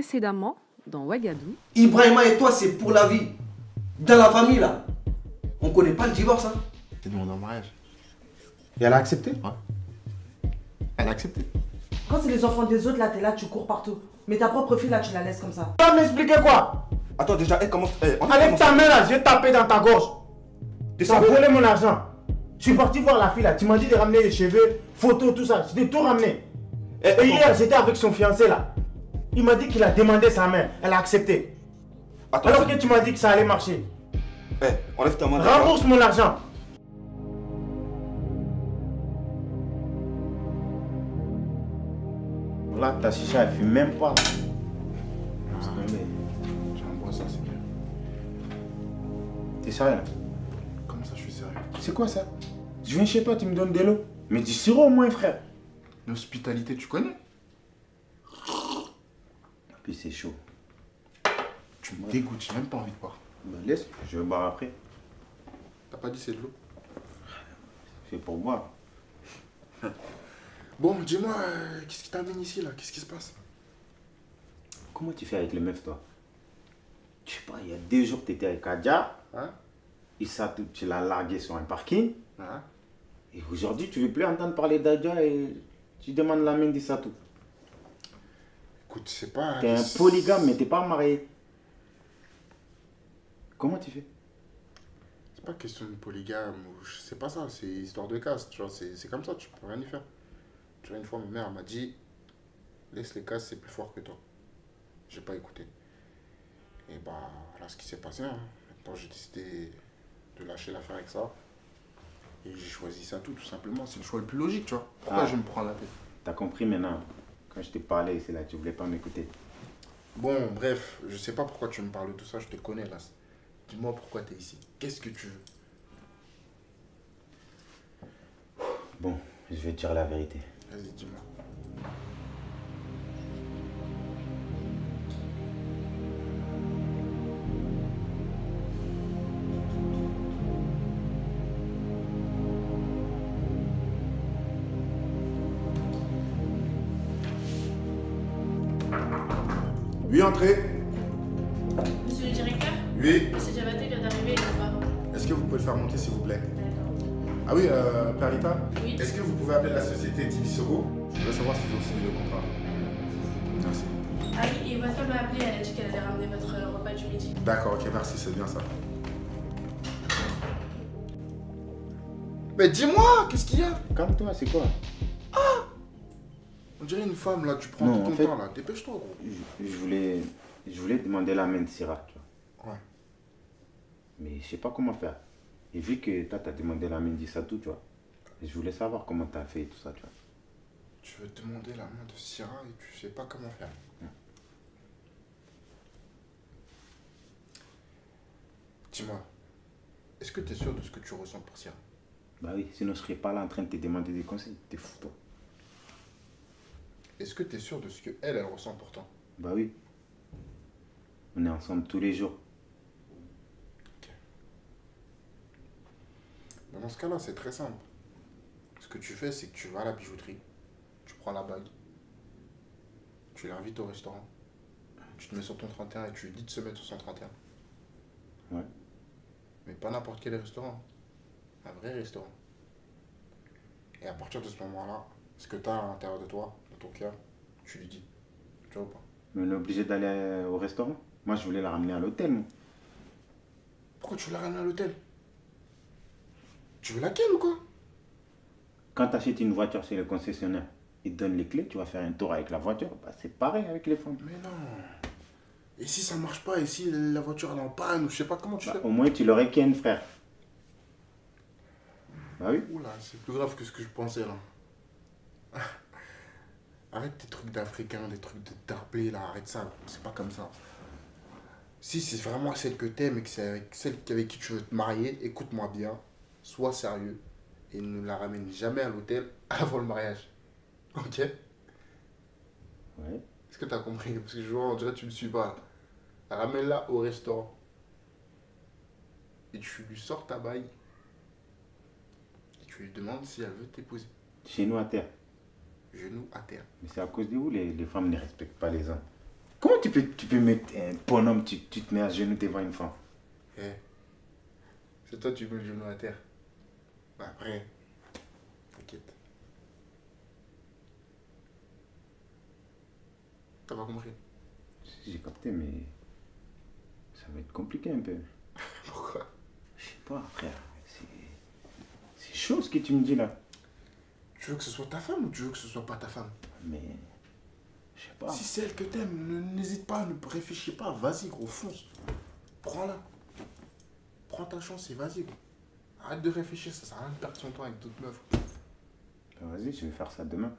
précédemment dans Ouagadougou. Ibrahima et toi, c'est pour la vie. Dans la famille, là. On connaît pas le divorce, hein. T'es demandé en mariage. Et elle a accepté? Ouais. Elle a accepté. Quand c'est les enfants des autres, là, t'es là, tu cours partout. Mais ta propre fille, là, tu la laisses comme ça. Tu vas m'expliquer quoi? Attends, déjà, elle commence. Enlève ta main là, je vais taper dans ta gorge. Tu as volé mon argent. Je suis parti voir la fille là, tu m'as dit de ramener les cheveux, photos, tout ça. Je t'ai tout ramené. Et hier, j'étais avec son fiancé là. Il m'a dit qu'il a demandé sa main, elle a accepté. Attends, alors que tu m'as dit que ça allait marcher. Enlève ta main. Rembourse mon argent. Là, ta chicha, elle fume même pas. J'envoie ça, c'est bien. T'es sérieux là? Comment ça, je suis sérieux? C'est quoi ça? Je viens chez toi, tu me donnes de l'eau. Mais du sirop au moins, frère. L'hospitalité, tu connais? Puis c'est chaud. Tu me dégoûtes, j'ai même pas envie de boire. Ben laisse, je vais boire après. T'as pas dit c'est de l'eau? C'est pour boire. Bon, dis-moi, qu'est-ce qui t'amène ici là? Qu'est-ce qui se passe? Comment tu fais avec les meufs, toi? Je sais pas, il y a 2 jours, t'étais avec Adja. Hein? Issa, tu l'as largué sur un parking. Hein? Et aujourd'hui, tu veux plus entendre parler d'Adja et tu demandes la main d'Issatou. Écoute, c'est pas... T'es un polygame, mais t'es pas marié. Comment tu fais? C'est pas question de polygame ou... C'est pas ça, c'est histoire de casse, tu vois. C'est comme ça, tu peux rien y faire. Tu vois, une fois, ma mère m'a dit, laisse les casses, c'est plus fort que toi. J'ai pas écouté. Et bah, voilà ce qui s'est passé. Hein. Maintenant, j'ai décidé de lâcher l'affaire avec ça. Et j'ai choisi ça tout simplement. C'est le choix le plus logique, tu vois. Pourquoi je me prends la tête? T'as compris maintenant. Quand je t'ai parlé, c'est là, tu voulais pas m'écouter. Bon, bref, je sais pas pourquoi tu me parles de tout ça, je te connais là. Dis-moi pourquoi t'es ici. Qu'est-ce que tu veux? Bon, je vais te dire la vérité. Vas-y, dis-moi. Oui, entrez. Monsieur le directeur? Oui. Monsieur Diabaté vient d'arriver, il est là-bas. Est-ce que vous pouvez le faire monter, s'il vous plaît? Ah oui, Perita? Oui. Est-ce que vous pouvez appeler la société Divisogo? Je voudrais savoir s'ils ont signé le contrat. Merci. Ah oui, et votre femme m'a appelé, elle a dit qu'elle allait ramener votre repas du midi. D'accord, ok, merci, c'est bien ça. Mais dis-moi, qu'est-ce qu'il y a? Calme-toi, c'est quoi? On dirait une femme là, tu prends Non, tout ton en fait, temps là, dépêche-toi gros. Je voulais demander la main de Syrah, tu vois. Ouais. Mais je sais pas comment faire. Et vu que toi, t'as demandé la main d'Issatou, tu vois. Je voulais savoir comment t'as fait et tout ça, tu vois. Tu veux demander la main de Syrah et tu sais pas comment faire. Dis-moi, est-ce que tu es sûr de ce que tu ressens pour Syrah? Bah oui, sinon je serais pas là en train de te demander des conseils. T'es fou, toi. Est-ce que tu es sûr de ce que elle ressent pour toi? Bah oui. On est ensemble tous les jours. Ok. Mais dans ce cas-là, c'est très simple. Ce que tu fais, c'est que tu vas à la bijouterie, tu prends la bague, tu l'invites au restaurant, tu te mets sur ton 31 et tu lui dis de se mettre sur son 31. Ouais. Mais pas n'importe quel restaurant. Un vrai restaurant. Et à partir de ce moment-là, ce que tu as à l'intérieur de toi, de ton cœur, tu lui dis. Tu vois ou pas? Mais on est obligé d'aller au restaurant. Moi, je voulais la ramener à l'hôtel, moi. Pourquoi tu la ramènes à l'hôtel? Tu veux laquelle ou quoi? Quand tu achètes une voiture chez le concessionnaire, ils te donnent les clés, tu vas faire un tour avec la voiture. Bah, c'est pareil avec les femmes. Mais non. Et si ça marche pas, et si la voiture elle est en panne, ou je sais pas comment tu fais? Au moins, tu l'aurais qu'un frère. Bah oui. Oula, c'est plus grave que ce que je pensais là. Arrête tes trucs d'Africains, des trucs de tarblé là, arrête ça, c'est pas comme ça. Si c'est vraiment celle que t'aimes et que c'est avec celle avec qui tu veux te marier, écoute-moi bien, sois sérieux et ne la ramène jamais à l'hôtel avant le mariage. Ok? Ouais. Est-ce que t'as compris? Parce que je vois, on dirait que tu me suis pas là. Ramène-la au restaurant. Et tu lui sors ta bague. Et tu lui demandes si elle veut t'épouser. Chez nous à terre. Genou à terre. Mais c'est à cause de vous, les femmes ne respectent pas les hommes. Comment tu peux mettre un bonhomme, tu te mets à genoux devant une femme? Eh, c'est toi tu mets le genou à terre. Bah, après, t'inquiète. T'as pas compris? J'ai capté, mais ça va être compliqué un peu. Pourquoi? Je sais pas, frère. C'est chaud ce que tu me dis là. Tu veux que ce soit ta femme ou tu veux que ce soit pas ta femme? Mais je sais pas. Si c'est elle que t'aimes, n'hésite pas, ne réfléchis pas, vas-y gros, fonce. Prends-la. Prends ta chance et vas-y gros. Arrête de réfléchir, ça sert à rien de perdre son temps avec d'autres meufs. Ben vas-y, je vais faire ça demain.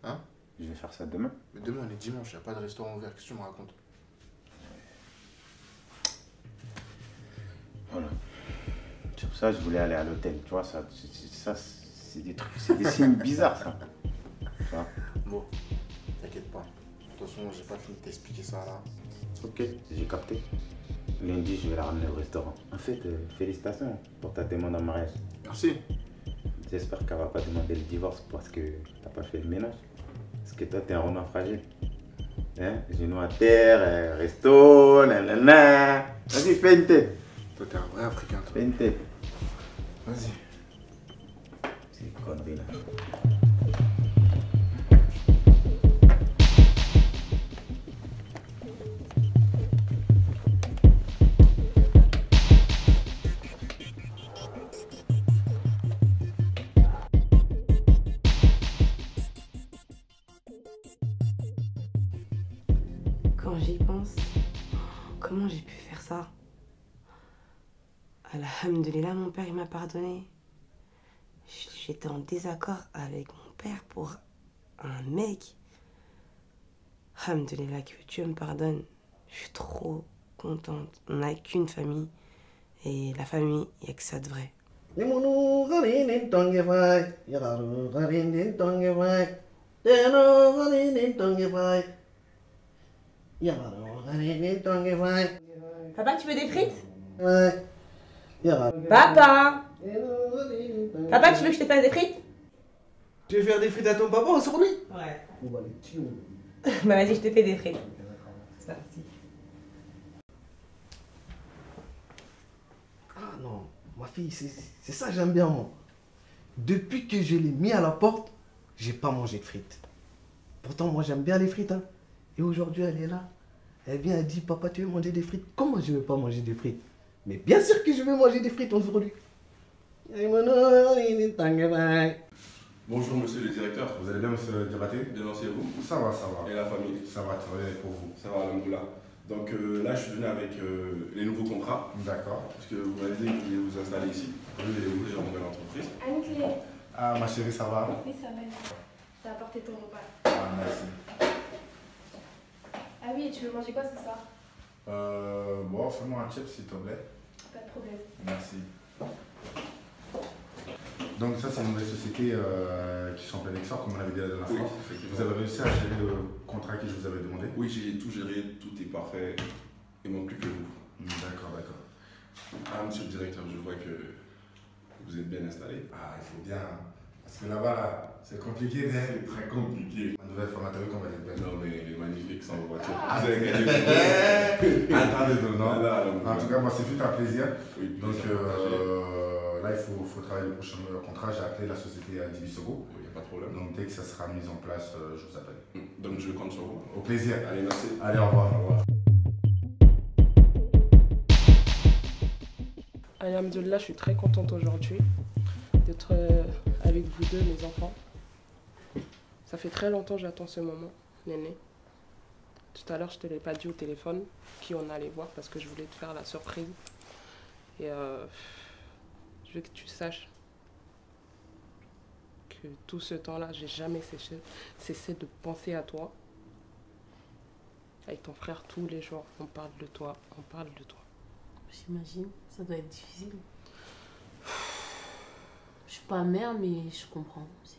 Hein? Je vais faire ça demain. Mais demain on est dimanche, y a pas de restaurant ouvert, qu'est-ce que tu me racontes? Voilà. Sur ça, je voulais aller à l'hôtel. Tu vois, ça c'est des trucs, c'est des signes bizarres, ça. Tu vois? Bon, t'inquiète pas. De toute façon, j'ai pas fini de t'expliquer ça là. Ok, j'ai capté. Lundi, je vais la ramener au restaurant. En fait, félicitations pour ta demande en mariage. Merci. J'espère qu'elle va pas demander le divorce parce que t'as pas fait le ménage. Parce que toi, t'es un renard fragile. Hein? Genoux à terre, resto, nanana. Vas-y, fais une tête. Toi, t'es un vrai Africain, toi. Fais une tête. Vas-y. C'est une connerie là. Quand j'y pense, comment j'ai pu faire ça? Alhamdulillah, mon père il m'a pardonné. J'étais en désaccord avec mon père pour un mec. Alhamdulillah, que Dieu me pardonne. Je suis trop contente. On n'a qu'une famille. Et la famille, il n'y a que ça de vrai. Papa, tu veux des frites? Papa! Papa, tu veux que je te fasse des frites? Tu veux faire des frites à ton papa aujourd'hui? Ouais. On va les tuer. Bah vas-y, je te fais des frites. C'est parti. Ah non, ma fille, c'est ça que j'aime bien moi. Depuis que je l'ai mis à la porte, j'ai pas mangé de frites. Pourtant, moi j'aime bien les frites. Hein. Et aujourd'hui, elle est là. Elle vient, elle dit, papa, tu veux manger des frites? Comment je ne veux pas manger des frites? Mais bien sûr que je veux manger des frites aujourd'hui. Bonjour monsieur le directeur. Vous allez bien, monsieur Diabaté? Bien, merci à vous. Ça va, ça va. Et la famille? Ça va très bien pour vous. Ça va, alhamdoulilah. Donc là, je suis venu avec les nouveaux contrats. D'accord. Parce que vous m'avez dit que vous vouliez vous installer ici. Vous voulez ouvrir une nouvelle entreprise. Anne-Clé. Ah, ma chérie, ça va? Oui, ça va. T'as apporté ton repas. Ah, merci. Ah oui, et tu veux manger quoi ce soir? Bon, fais-moi un chip, s'il te plaît. Pas de problème. Merci. Donc ça, c'est une nouvelle société qui sont en plein essor, comme on l'avait dit la dernière Oui, fois. effectivement. Vous avez réussi à gérer le contrat que je vous avais demandé? Oui, j'ai tout géré, tout est parfait. Il ne manque plus que vous. D'accord, d'accord. Ah, monsieur le directeur, je vois que vous êtes bien installé. Ah, il faut bien. Parce que là-bas, là, c'est compliqué d'être. C'est très compliqué. Ma nouvelle femme, t'as vu comment elle est belle? Non, mais elle est magnifique sans voiture. Ah. Vous avez gagné. Attendez, non. Voilà, En tout cas, moi, c'est fut un plaisir. oui, Donc plaisir partagé. là, il faut travailler le prochain contrat. J'ai appelé la société à Divisogo. Il n'y a pas de problème. Donc dès que ça sera mis en place, je vous appelle. Donc je compte sur vous. Au plaisir. Allez, merci. Allez, au revoir. Au revoir. Alhamdoulilah, je suis très contente aujourd'hui d'être avec vous deux, mes enfants. Ça fait très longtemps que j'attends ce moment, Néné. Tout à l'heure, je ne te l'ai pas dit au téléphone qui on allait voir parce que je voulais te faire la surprise. Et je veux que tu saches que tout ce temps-là, j'ai jamais cessé de penser à toi. Avec ton frère, tous les jours, on parle de toi, on parle de toi. J'imagine, ça doit être difficile. Je suis pas mère, mais je comprends. C'est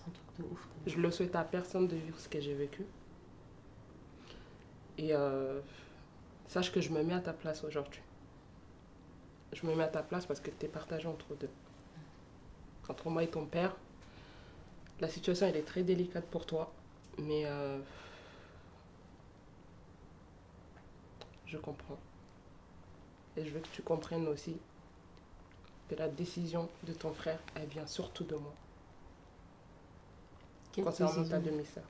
un truc de ouf. Je le souhaite à personne de vivre ce que j'ai vécu. Et sache que je me mets à ta place aujourd'hui. Je me mets à ta place parce que tu es partagé entre deux. Entre moi et ton père. La situation, elle est très délicate pour toi. Mais je comprends. Et je veux que tu comprennes aussi que la décision de ton frère, elle vient surtout de moi. Quelle Concernant décision? ta demi-sœur.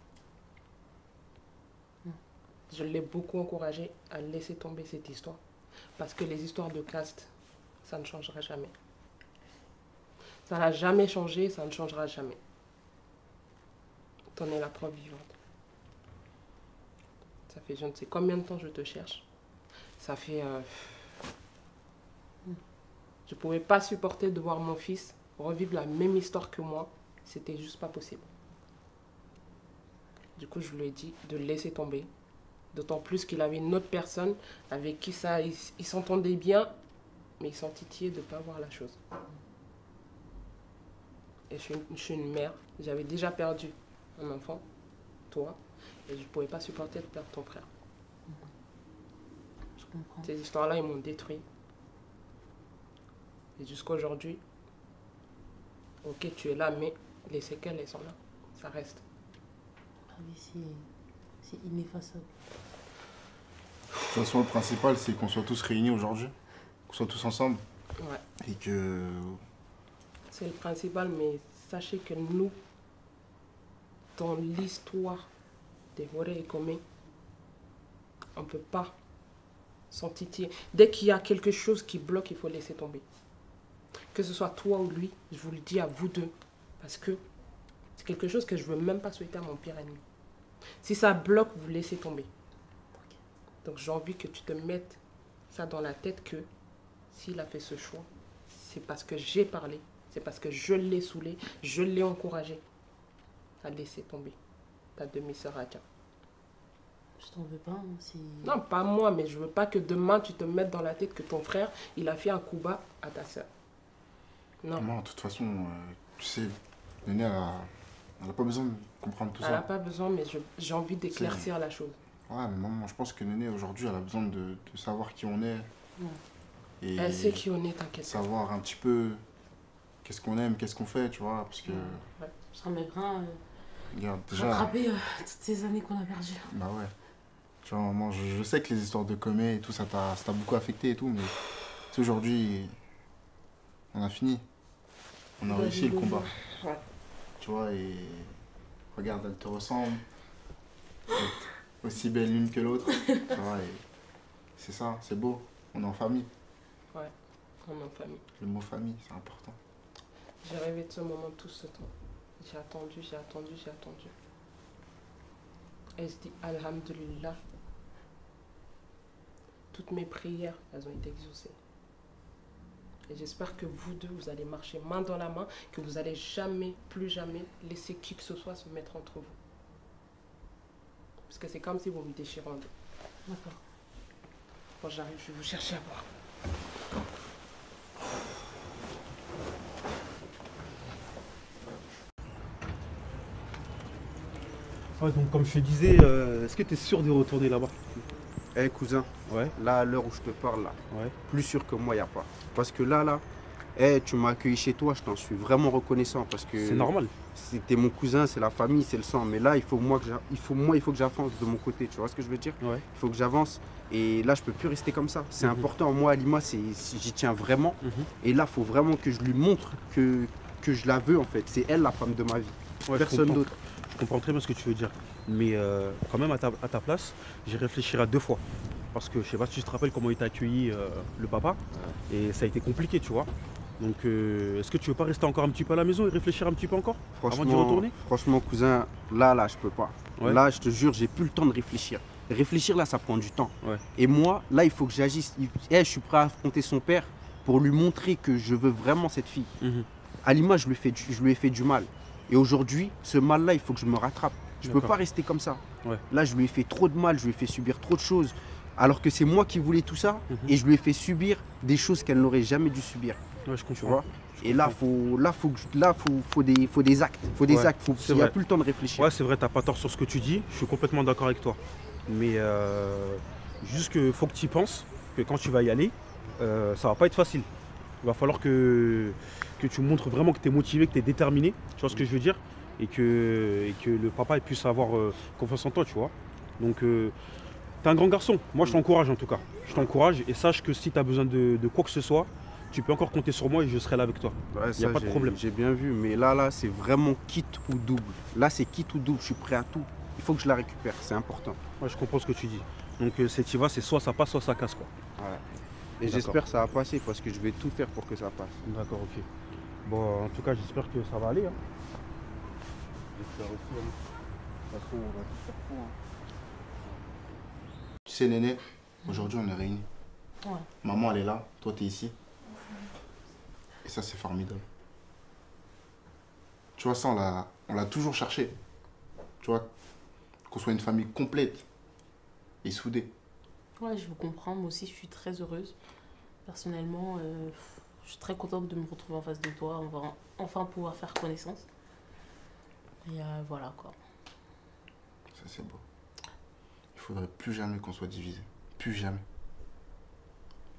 Je l'ai beaucoup encouragé à laisser tomber cette histoire. Parce que les histoires de caste, ça ne changera jamais. Ça n'a jamais changé, ça ne changera jamais. T'en es la preuve vivante. Ça fait je ne sais combien de temps je te cherche. Ça fait... Je ne pouvais pas supporter de voir mon fils revivre la même histoire que moi. C'était juste pas possible. Du coup, je lui ai dit de laisser tomber. D'autant plus qu'il avait une autre personne avec qui ça, il s'entendait bien, mais il s'en titillait de ne pas voir la chose. Et je suis une mère. J'avais déjà perdu un enfant, toi, et je ne pouvais pas supporter de perdre ton frère. Je comprends. Ces histoires-là, ils m'ont détruit. Et jusqu'à aujourd'hui, ok, tu es là, mais les séquelles, elles sont là. Ça reste. Ah oui, c'est ineffaçable. De toute façon, le principal, c'est qu'on soit tous réunis aujourd'hui, qu'on soit tous ensemble. Ouais. Et que... C'est le principal, mais sachez que nous, dans l'histoire des Woré et Komé, on ne peut pas s'en titiller. Dès qu'il y a quelque chose qui bloque, il faut laisser tomber. Que ce soit toi ou lui, je vous le dis à vous deux. Parce que c'est quelque chose que je ne veux même pas souhaiter à mon pire ennemi. Si ça bloque, vous laissez tomber. Donc j'ai envie que tu te mettes ça dans la tête que s'il a fait ce choix, c'est parce que j'ai parlé, c'est parce que je l'ai saoulé, je l'ai encouragé à laisser tomber ta demi-sœur Adja. Je t'en veux pas, hein, si... Non, pas moi, mais je veux pas que demain tu te mettes dans la tête que ton frère, il a fait un coup bas à ta sœur. Non. Non, de toute façon, tu sais, Néné, elle a pas besoin de comprendre tout ça. Elle n'a pas besoin, mais j'ai envie d'éclaircir la chose. Ouais, mais maman, je pense que Néné, aujourd'hui, elle a besoin de savoir qui on est. Ouais. Et Elle sait qui on est, t'inquiète. savoir un petit peu qu'est-ce qu'on aime, qu'est-ce qu'on fait, tu vois, parce que... Ouais. Ça m'aimerait Regarde, déjà... rattraper toutes ces années qu'on a perdues. Bah ouais. Tu vois, maman, je sais que les histoires de commet et tout, ça t'a beaucoup affecté et tout, mais tu sais, aujourd'hui, on a fini. On a réussi le combat. Ouais. Tu vois, et regarde, elle te ressemble. Elle est aussi belle l'une que l'autre. Tu vois, et c'est ça, c'est beau. On est en famille. Ouais, on est en famille. Le mot famille, c'est important. J'ai rêvé de ce moment tout ce temps. J'ai attendu, j'ai attendu, j'ai attendu. Et je dis Alhamdulillah. Toutes mes prières, elles ont été exaucées. Et j'espère que vous deux, vous allez marcher main dans la main, que vous n'allez jamais, plus jamais, laisser qui que ce soit se mettre entre vous. Parce que c'est comme si vous me déchirez en deux. D'accord. Quand j'arrive, je vais vous chercher à boire. Ouais, donc comme je te disais, est-ce que tu es sûr de retourner là-bas? Eh cousin, Ouais, là à l'heure où je te parle là, ouais. plus sûr que moi y a pas. Parce que là, tu m'as accueilli chez toi, je t'en suis vraiment reconnaissant parce que C'est normal. c'était mon cousin, c'est la famille, c'est le sang. Mais là, il faut que j'avance de mon côté, tu vois ce que je veux dire? Ouais. Il faut que j'avance et là je peux plus rester comme ça. C'est important, moi Alima, j'y tiens vraiment. Et là, il faut vraiment que je lui montre que je la veux en fait. C'est elle la femme de ma vie, Ouais, personne d'autre. Je comprends très bien ce que tu veux dire. Mais quand même, à ta place, j'y réfléchirai à 2 fois. Parce que je sais pas si tu te rappelles comment il t'a accueilli le papa. Et ça a été compliqué, tu vois. Donc, est-ce que tu veux pas rester encore un petit peu à la maison et réfléchir un petit peu encore avant d'y retourner? Franchement, cousin, là, je peux pas. Ouais. Là, je te jure, j'ai plus le temps de réfléchir. Réfléchir, là, ça prend du temps. Ouais. Et moi, là, il faut que j'agisse. Je suis prêt à affronter son père pour lui montrer que je veux vraiment cette fille. Alima, je lui ai fait du mal. Et aujourd'hui, ce mal-là, il faut que je me rattrape. Je ne peux pas rester comme ça. Ouais. Là, je lui ai fait trop de mal, je lui ai fait subir trop de choses. Alors que c'est moi qui voulais tout ça, et je lui ai fait subir des choses qu'elle n'aurait jamais dû subir. Ouais, je comprends. Tu vois? Et là, faut des actes. Faut des actes. Il n'y a plus le temps de réfléchir. Ouais, c'est vrai, t'as pas tort sur ce que tu dis. Je suis complètement d'accord avec toi. Mais juste qu'il faut que tu y penses, que quand tu vas y aller, ça va pas être facile. Il va falloir que tu montres vraiment que tu es motivé, que tu es déterminé. Tu vois ce que je veux dire? Et que le papa puisse avoir confiance en toi, tu vois. Donc T'es un grand garçon. Moi, je t'encourage en tout cas. Je t'encourage et sache que si tu as besoin de quoi que ce soit, tu peux encore compter sur moi et je serai là avec toi. Ouais, il n'y a pas de problème. J'ai bien vu, mais là, c'est vraiment quitte ou double. Là, c'est quitte ou double. Je suis prêt à tout. Il faut que je la récupère. C'est important. Ouais, je comprends ce que tu dis. Donc, cette IVA, c'est soit ça passe, soit ça casse, quoi. Ouais. Et j'espère que ça va passer parce que je vais tout faire pour que ça passe. D'accord, ok. Bon, en tout cas, j'espère que ça va aller. Hein. J'espère aussi. Hein. De toute façon, on va tout faire pour. Hein. Tu sais, Néné, aujourd'hui, on est réunis. Ouais. Maman, elle est là, toi, t'es ici. Et ça, c'est formidable. Tu vois, ça, on l'a toujours cherché. Tu vois, qu'on soit une famille complète et soudée. Ouais, je vous comprends. Moi aussi, je suis très heureuse. Personnellement, je suis très contente de me retrouver en face de toi. On va enfin pouvoir faire connaissance. Et voilà, quoi. Ça, c'est beau. Il faudrait plus jamais qu'on soit divisés. Plus jamais.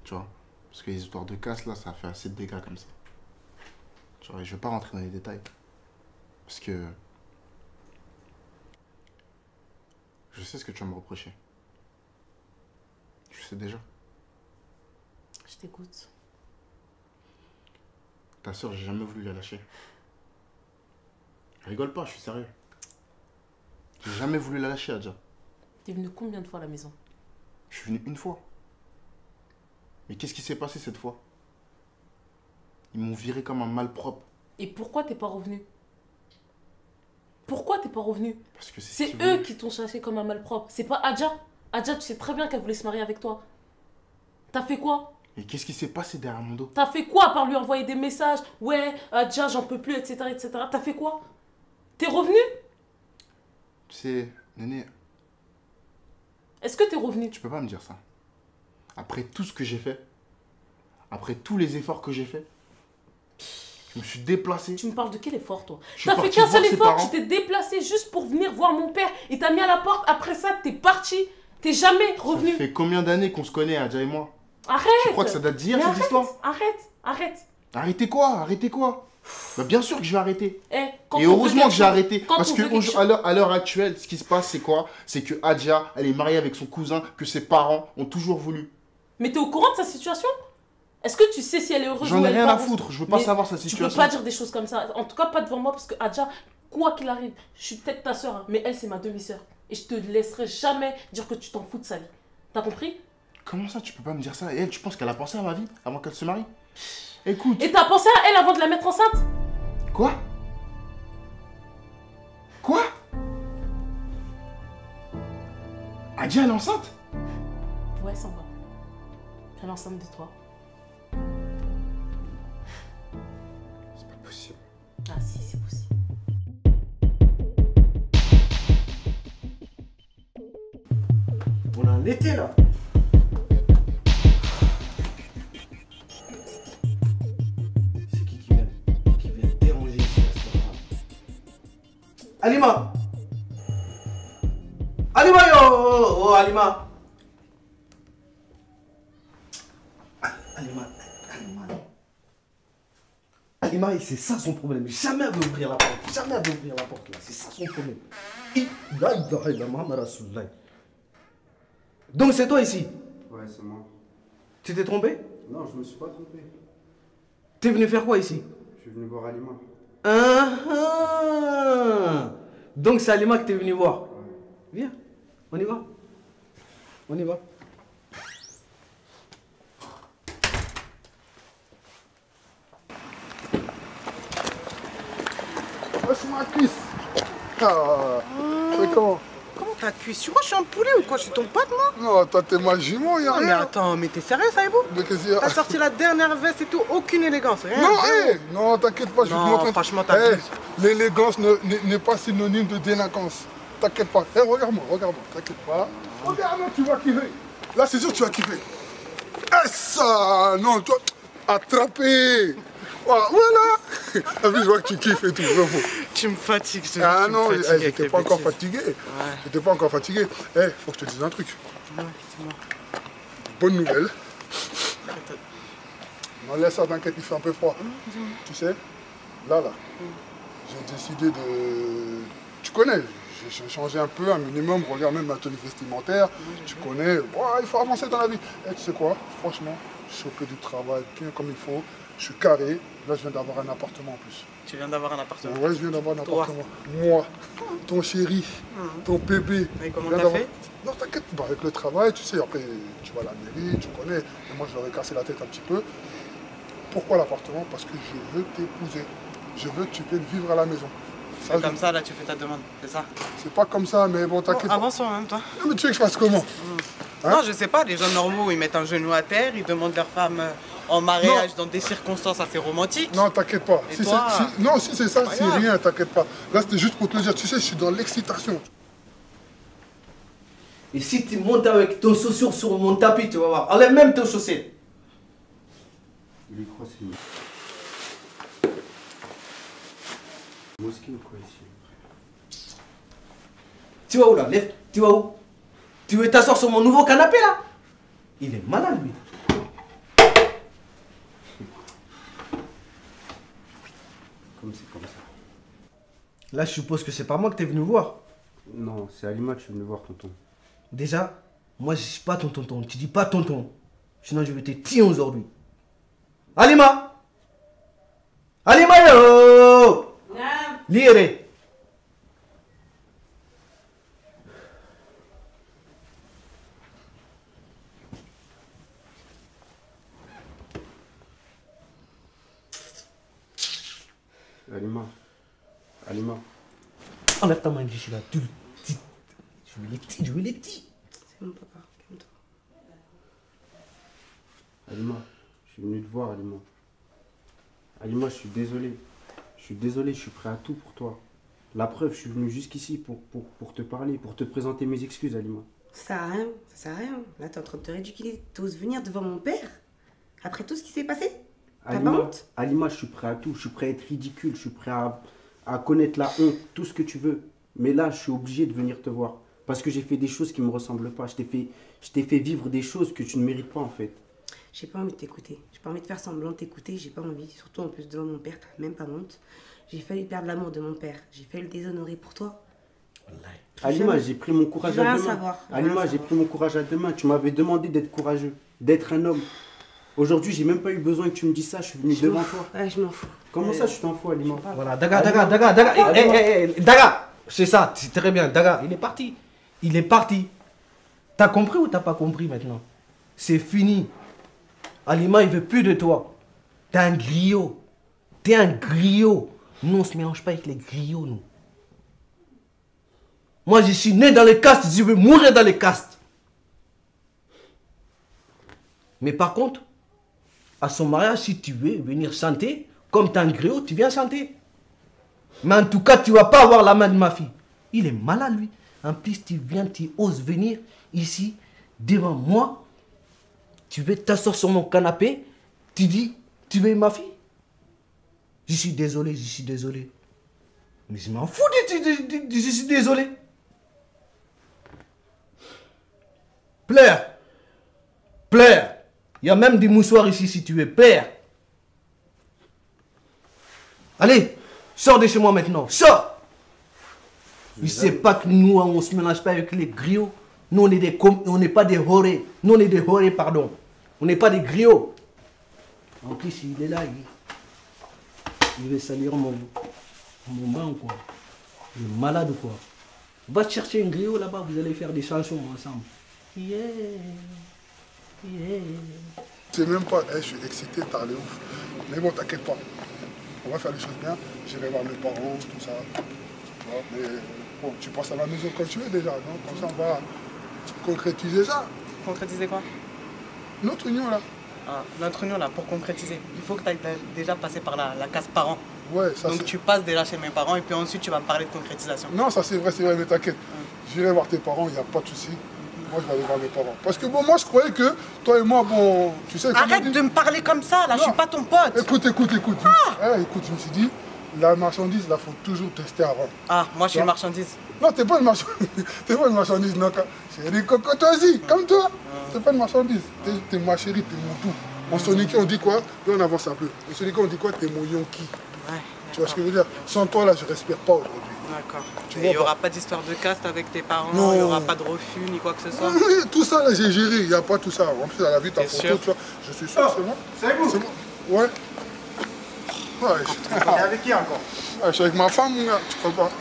Tu vois, parce que les histoires de casse, là, ça fait assez de dégâts comme ça. Tu vois, et je vais pas rentrer dans les détails. Parce que... je sais ce que tu vas me reprocher. Je sais déjà. Je t'écoute. Ta soeur, j'ai jamais voulu la lâcher. Rigole pas, je suis sérieux. J'ai jamais voulu la lâcher, Adja. T'es venu combien de fois à la maison? Je suis venu une fois. Mais qu'est-ce qui s'est passé cette fois? Ils m'ont viré comme un malpropre. Et pourquoi t'es pas revenu? Pourquoi t'es pas revenu? Parce que c'est eux qui t'ont chassé comme un malpropre. C'est pas Adja. Adja, tu sais très bien qu'elle voulait se marier avec toi. T'as fait quoi? Et qu'est-ce qui s'est passé derrière mon dos? T'as fait quoi à part lui envoyer des messages? Ouais, Adja, j'en peux plus, etc., etc. T'as fait quoi? T'es revenu? Tu sais, Néné... Est-ce que t'es revenu? Tu peux pas me dire ça. Après tout ce que j'ai fait, après tous les efforts que j'ai fait, je me suis déplacé. Tu me parles de quel effort, toi? T'as fait qu'un seul effort, tu t'es déplacé juste pour venir voir mon père. Il t'a mis à la porte, après ça, t'es parti. T'es jamais revenu. Ça fait combien d'années qu'on se connaît, Adja et moi? Arrête! Tu crois que ça date d'hier, cette histoire? Arrête! Arrêtez quoi? Arrêtez quoi? Bah bien sûr que je vais arrêter. Et Et heureusement que j'ai arrêté. Parce que à l'heure actuelle, ce qui se passe, c'est quoi? C'est que Adja, elle est mariée avec son cousin que ses parents ont toujours voulu. Mais t'es au courant de sa situation? Est-ce que tu sais si elle est heureuse? J'en ai rien à foutre, je veux pas savoir sa situation. Tu peux pas dire des choses comme ça. En tout cas, pas devant moi, parce que Adja, quoi qu'il arrive, je suis peut-être ta soeur, hein, mais elle, c'est ma demi-soeur. Et je te laisserai jamais dire que tu t'en fous de sa vie. T'as compris? Comment ça, tu peux pas me dire ça? Et elle, tu penses qu'elle a pensé à ma vie avant qu'elle se marie? Écoute. Et t'as pensé à elle avant de la mettre enceinte? Quoi? Quoi? Adja, elle est enceinte? Ouais, ça va. Elle est enceinte de toi. C'est pas possible. Ah si, c'est possible. On a un été là. C'est qui vient déranger ici à ce moment-là? Alima! Alima yo! Oh Alima! Alima, c'est ça son problème. Jamais elle veut ouvrir la porte. Jamais elle veut ouvrir la porte là. C'est ça son problème. Donc c'est toi ici? Ouais, c'est moi. Tu t'es trompé? Non, je me suis pas trompé. T'es venu faire quoi ici? Je suis venu voir Alima. Donc c'est Alima que t'es venu voir? Ouais. Viens, on y va. On y va. C'est ma cuisse. C'est comment? Comment ta cuisse? Tu vois, je suis un poulet ou quoi? Je suis ton pote, moi? Non, toi t'es ma jument, y'a rien. Mais attends, mais t'es sérieux, Saïbou? Mais qu'est-ce qu'il y a? T'as sorti la dernière veste et tout, aucune élégance, rien. Non, non, t'inquiète pas, je vais te montrer. Non, franchement, t'abuses. L'élégance n'est pas synonyme de délinquance. T'inquiète pas. Regarde-moi, t'inquiète pas. Regarde-moi, tu vas kiffer. Là, c'est sûr que tu vas kiffer. Ça, non, toi, attrapé. Voilà. T'as vu, je vois que tu kiffes et tout. Tu me fatigues, je te Ah non, j'étais pas encore fatigué. J'étais pas encore fatigué. Faut que je te dise un truc. Bonne nouvelle. Non, laisse ça, t'inquiète, il fait un peu froid. Tu sais, là, j'ai décidé de... Tu connais, j'ai changé un peu, un minimum. Regarde même ma tenue vestimentaire. Tu connais, il faut avancer dans la vie. Et tu sais quoi, franchement, je suis occupé du travail, bien comme il faut. Je suis carré. Là, je viens d'avoir un appartement en plus. Tu viens d'avoir un appartement? Ouais, je viens d'avoir un appartement. Moi, ton chéri, ton bébé. Et comment t'as fait? Non, t'inquiète, avec le travail, tu sais, après, tu vas à la mairie, tu connais. Et moi, je leur ai cassé la tête un petit peu. Pourquoi l'appartement? Parce que je veux t'épouser. Je veux que tu viennes vivre à la maison. C'est comme ça, là, tu fais ta demande, c'est ça? C'est pas comme ça, mais bon, t'inquiète. Avançons en même temps. Non, mais tu veux que je fasse comment? Non, je sais pas, les gens normaux, ils mettent un genou à terre, ils demandent leur femme en mariage dans des circonstances assez romantiques. Non, t'inquiète pas. Et Si toi, non, si c'est ça, c'est rien, t'inquiète pas. Là, c'était juste pour te le dire. Tu sais, je suis dans l'excitation. Et si tu montes avec ton chaussure sur mon tapis, tu vas voir. Enlève même ton chaussette. Il est quoi, c'est mosquée ou quoi ici? Tu vas où là? Lève, tu vas où? Tu veux t'asseoir sur mon nouveau canapé là? Il est malade lui. Comme c'est comme ça. Là, je suppose que c'est pas moi que t'es venu voir. Non, c'est Alima que je suis venu voir, tonton. Déjà, moi je suis pas ton tonton. Tu dis pas tonton. Sinon je vais te tirer aujourd'hui. Alima! Alima yo! Lire! Alima. Alima. Enlève ta main d'ici là. Je vais les tirer. C'est mon papa, calme-toi. Alima, je suis venu te voir, Alima. Alima, je suis désolé. Je suis désolé, je suis prêt à tout pour toi. La preuve, je suis venu jusqu'ici pour te parler, pour te présenter mes excuses, Alima. Ça sert à rien, ça sert à rien. Là, t'es en train de te ridiculiser. T'oses venir devant mon père? Après tout ce qui s'est passé? T'as pas honte? Alima, je suis prêt à tout. Je suis prêt à être ridicule. Je suis prêt à connaître la honte, tout ce que tu veux. Mais là, je suis obligé de venir te voir. Parce que j'ai fait des choses qui ne me ressemblent pas. Je t'ai fait vivre des choses que tu ne mérites pas, en fait. J'ai pas envie de t'écouter. J'ai pas envie de faire semblant de t'écouter. J'ai pas envie. Surtout en plus devant mon père, t'as même pas honte. J'ai failli perdre l'amour de mon père. J'ai failli le déshonorer pour toi. Alima, j'ai pris mon courage à deux mains. Alima, j'ai pris mon courage à deux mains. Tu m'avais demandé d'être courageux, d'être un homme. Aujourd'hui, j'ai même pas eu besoin que tu me dises ça. Je suis venu devant toi. Ouais, je m'en fous. Comment ça, tu t'en fous, Alima? Voilà, Daga. Daga, c'est ça, c'est très bien. Daga, il est parti. Il est parti. T'as compris ou t'as pas compris maintenant? C'est fini. Alima, il veut plus de toi. T'es un griot. T'es un griot. Nous, on se mélange pas avec les griots, nous. Moi, je suis né dans les castes, je veux mourir dans les castes. Mais par contre, à son mariage, si tu veux venir chanter, comme t'es un griot, tu viens chanter. Mais en tout cas, tu vas pas avoir la main de ma fille. Il est malade, lui. En plus, tu viens, tu oses venir ici, devant moi. Tu veux t'asseoir sur mon canapé. Tu dis, tu veux ma fille? Je suis désolé, je suis désolé. Mais je m'en fous, je suis désolé. Pleure. Pleure. Il y a même des mouchoirs ici si tu veux. Pleure. Allez, sors de chez moi maintenant. Sors. Il ne sait pas que nous, on ne se mélange pas avec les griots. Nous, on n'est pas des horés. Nous, on est des horés, pardon. On n'est pas des griots. En plus, il est là. Il veut salir mon bain, quoi. Il est malade, quoi. Va chercher un griot là-bas, vous allez faire des chansons ensemble. Yeah. Yeah. C'est même pas, je suis excité, t'as les ouf. Mais bon, t'inquiète pas. On va faire les choses bien. J'irai voir mes parents, tout ça. Mais bon, tu passes à la maison quand tu veux déjà, non? Comme ça, on va concrétiser ça. Concrétiser quoi? Notre union là. Ah, notre union là, pour concrétiser, il faut que tu ailles déjà passer par la case parents. Ouais, ça. Donc tu passes déjà chez mes parents et puis ensuite tu vas me parler de concrétisation. Non, ça c'est vrai, mais t'inquiète. J'irai voir tes parents, il n'y a pas de souci. Moi je vais aller voir mes parents. Parce que bon, moi je croyais que toi et moi, bon, tu sais. Arrête de me parler comme ça, là, je suis pas ton pote. Écoute. Écoute, je me suis dit, la marchandise, là, faut toujours tester avant. Ah, moi je suis une marchandise. Non, t'es pas une marchandise. T'es pas une marchandise, non. C'est des cocottes aussi, comme toi. T'es pas une marchandise. T'es ma chérie, t'es mon tout. En soniqué, on dit quoi? Puis on avance un peu. En soniqué, on dit quoi? T'es mon yonki. Ouais. Tu vois ce que je veux dire? Sans toi, là, je respire pas aujourd'hui. D'accord. Tu Et vois il n'y aura pas. pas d'histoire de caste avec tes parents, Non. il n'y aura pas de refus ni quoi que ce soit. Oui, tout ça, là, j'ai géré. Il n'y a pas tout ça. En plus, elle a vu ta T'es photo, sûr? tu vois. Je suis sûr, c'est bon. C'est vous? C'est bon. Ouais. Ouais, T'es avec qui encore? Ouais, je suis avec ma femme, mon gars. Tu crois pas?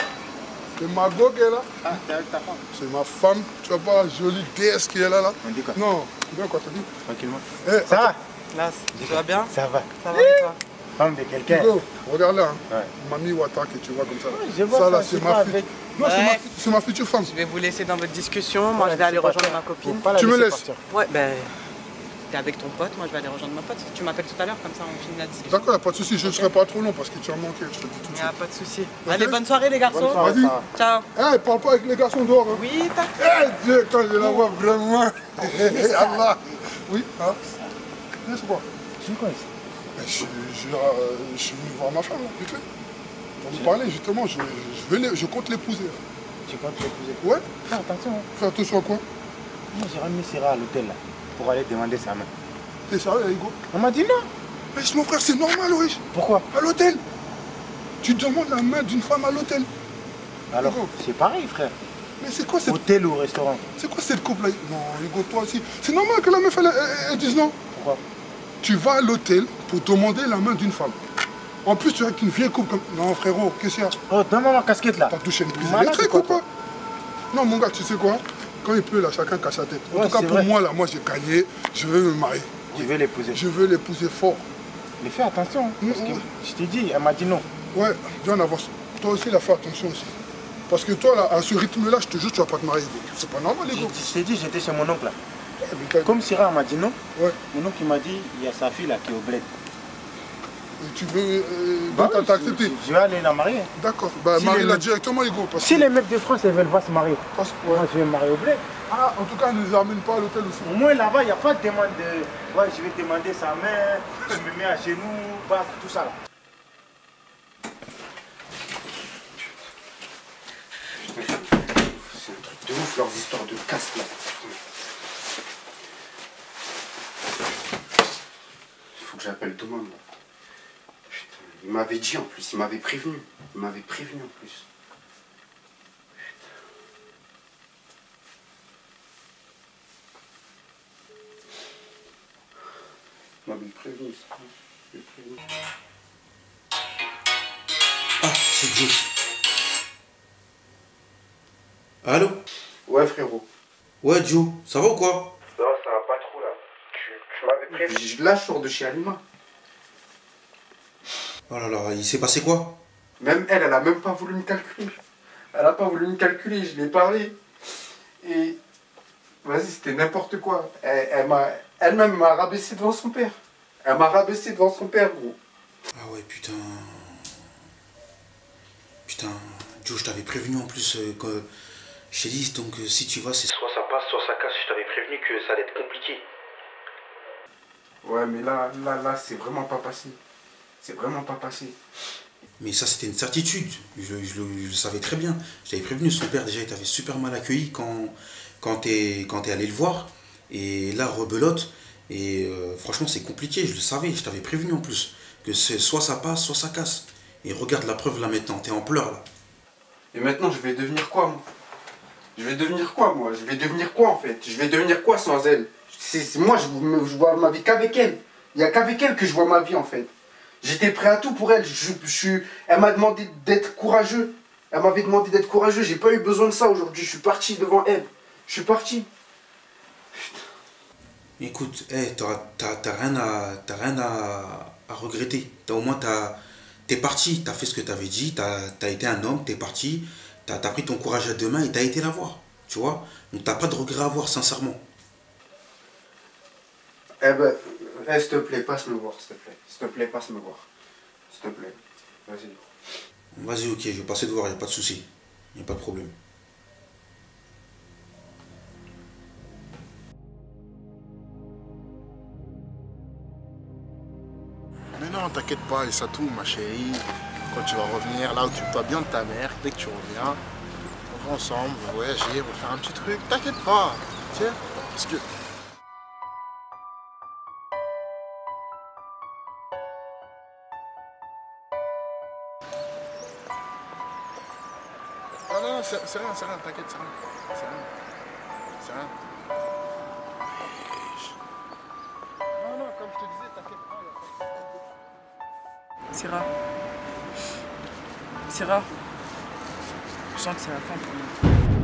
C'est ma go qui est là. Ah, t'es avec ta femme? C'est ma femme. Tu vois pas la jolie déesse qui est là, là? On dit quoi? Non. Bien quoi, t'as dit? Tranquillement. Eh, Ça va? Là, tu vas bien? Ça va. Ça va et toi? Femme de quelqu'un. Hugo, regarde là. Hein. Ouais. Mamie Wata que tu vois comme ça. Je vois ça, là, ça, c'est c'est ma pas fille. avec- Non, Ouais. c'est ma future femme. Je vais vous laisser dans votre discussion. Moi, je vais aller rejoindre ma copine. Tu me laisses? Ouais, ben. T'es avec ton pote, moi je vais aller rejoindre ma pote. Tu m'appelles tout à l'heure, comme ça on finit la discussion. D'accord, y a pas de souci. Je ne serai pas trop long parce que tu as manqué. Je te dis tout de Y a suite. pas de souci. Ok. Allez, bonne soirée les garçons. Bonne soirée, Sarah. Ciao. Eh, parle pas avec les garçons dehors. Hein. Oui, t'as. Eh, Dieu, quand je la vois vraiment. Allah. Oui, hein? Eh, c'est quoi? C'est quoi ici? Je suis venu voir ma femme, là, vite fait. Pour nous parler, justement, je compte l'épouser. Tu comptes l'épouser? Ouais. Fais attention. Hein. Fais attention à quoi? Moi, j'ai ramené Syrah à l'hôtel là pour aller demander sa main. T'es sérieux, Hugo? On m'a dit non. Mais mon frère, c'est normal, oui. Pourquoi? À l'hôtel. Tu demandes la main d'une femme à l'hôtel. Alors, Hugo. c'est pareil, frère. Mais c'est quoi cette... Hôtel ou restaurant? C'est quoi cette couple là? Non, Hugo, toi aussi. C'est normal que la meuf, elle dise non. Pourquoi? Tu vas à l'hôtel pour demander la main d'une femme. En plus, tu as qu'une vieille couple comme... Non, frérot, qu'est-ce qu'il y a? Oh, donne-moi ma casquette là. T'as touché une prise Malade électrique ou ou quoi, quoi? Non, mon gars, tu sais quoi? Quand il pleut, là, chacun cache sa tête. En Ouais, tout cas, c'est pour vrai. moi, là, moi, j'ai gagné. Je veux me marier. Tu veux l'épouser? Je veux l'épouser fort. Mais fais attention. Hein, parce que je t'ai dit, elle m'a dit non. Ouais, viens, on avance. Toi aussi, là, fais attention aussi. Parce que toi, là, à ce rythme-là, je te jure, tu vas pas te marier. C'est pas normal, les gars. Je t'ai dit, j'étais chez mon oncle là. Comme Syrah m'a dit non, mon oncle il m'a dit, il y a sa fille là qui est au bled. Et tu veux... Bah donc, oui, t'as accepté? Je vais aller la marier. D'accord. Bah, Si marie-la les- directement, Hugo. Parce Si que... les mecs de France elles veulent pas se marier, moi je vais me marier au bled. Ah, en tout cas, ne les amène pas à l'hôtel aussi. Au moins là-bas, il n'y a pas de demande de. Ouais, je vais demander sa main, je me mets à genoux, bah, tout ça là. C'est un truc de ouf, leurs histoires de casse là. Il faut que j'appelle Thomas là. Putain, il m'avait dit en plus, il m'avait prévenu. Il m'avait prévenu en plus. Il m'avait prévenu ça. Il m'avait prévenu. Ah, c'est Joe. Allô? Ouais frérot. Ouais, Joe, ça va ou quoi? Non, ça va pas trop là. Tu m'avais prévenu. Là, je sors de chez Alima. Oh là là, il s'est passé quoi? Même elle, elle a même pas voulu me calculer. Elle a pas voulu me calculer, je lui ai parlé. Et vas-y, c'était n'importe quoi. Elle-même m'a rabaissé devant son père. Elle m'a rabaissé devant son père, gros. Ah ouais, putain. Putain, Joe, je t'avais prévenu en plus que... Je t'ai dit, donc si tu vas, c'est soit ça passe, soit ça casse. Je t'avais prévenu que ça allait être compliqué. Ouais, mais là, c'est vraiment pas passé. C'est vraiment pas passé. Mais ça, c'était une certitude. Je le savais très bien. Je t'avais prévenu, son père, déjà, il t'avait super mal accueilli quand t'es allé le voir. Et là, rebelote. Et franchement, c'est compliqué, je le savais. Je t'avais prévenu en plus. Que c'est soit ça passe, soit ça casse. Et regarde la preuve là maintenant, t'es en pleurs là. Et maintenant, je vais devenir quoi, moi? Je vais devenir quoi, moi? Je vais devenir quoi, en fait? Je vais devenir quoi sans elle? Moi, je vois ma vie qu'avec elle. Il n'y a qu'avec elle que je vois ma vie, en fait. J'étais prêt à tout pour elle. Elle m'a demandé d'être courageux. Elle m'avait demandé d'être courageux. J'ai pas eu besoin de ça aujourd'hui. Je suis parti devant elle. Je suis parti. Écoute, hey, t'as rien à regretter. Au moins, t'es parti, t'as fait ce que t'avais dit, t'as été un homme, t'es parti, t'as pris ton courage à deux mains et t'as été la voir. Tu vois? Donc t'as pas de regret à avoir, sincèrement. Eh ben, s'il te plaît, passe me voir, s'il te plaît. S'il te plaît, passe me voir. S'il te plaît. Vas-y. Vas-y, ok, je vais passer te voir, y a pas de souci. Y a pas de problème. Mais non, t'inquiète pas, et ça tout, ma chérie. Quand tu vas revenir, là, occupe-toi bien de ta mère. Dès que tu reviens, on va ensemble, on va voyager, on va faire un petit truc. T'inquiète pas, tiens, parce que... non, c'est rien, t'inquiète, c'est rien. C'est rien. C'est rien. Non, comme je te disais, t'inquiète pas. Syrah. Syrah. Je sens que c'est la fin pour moi.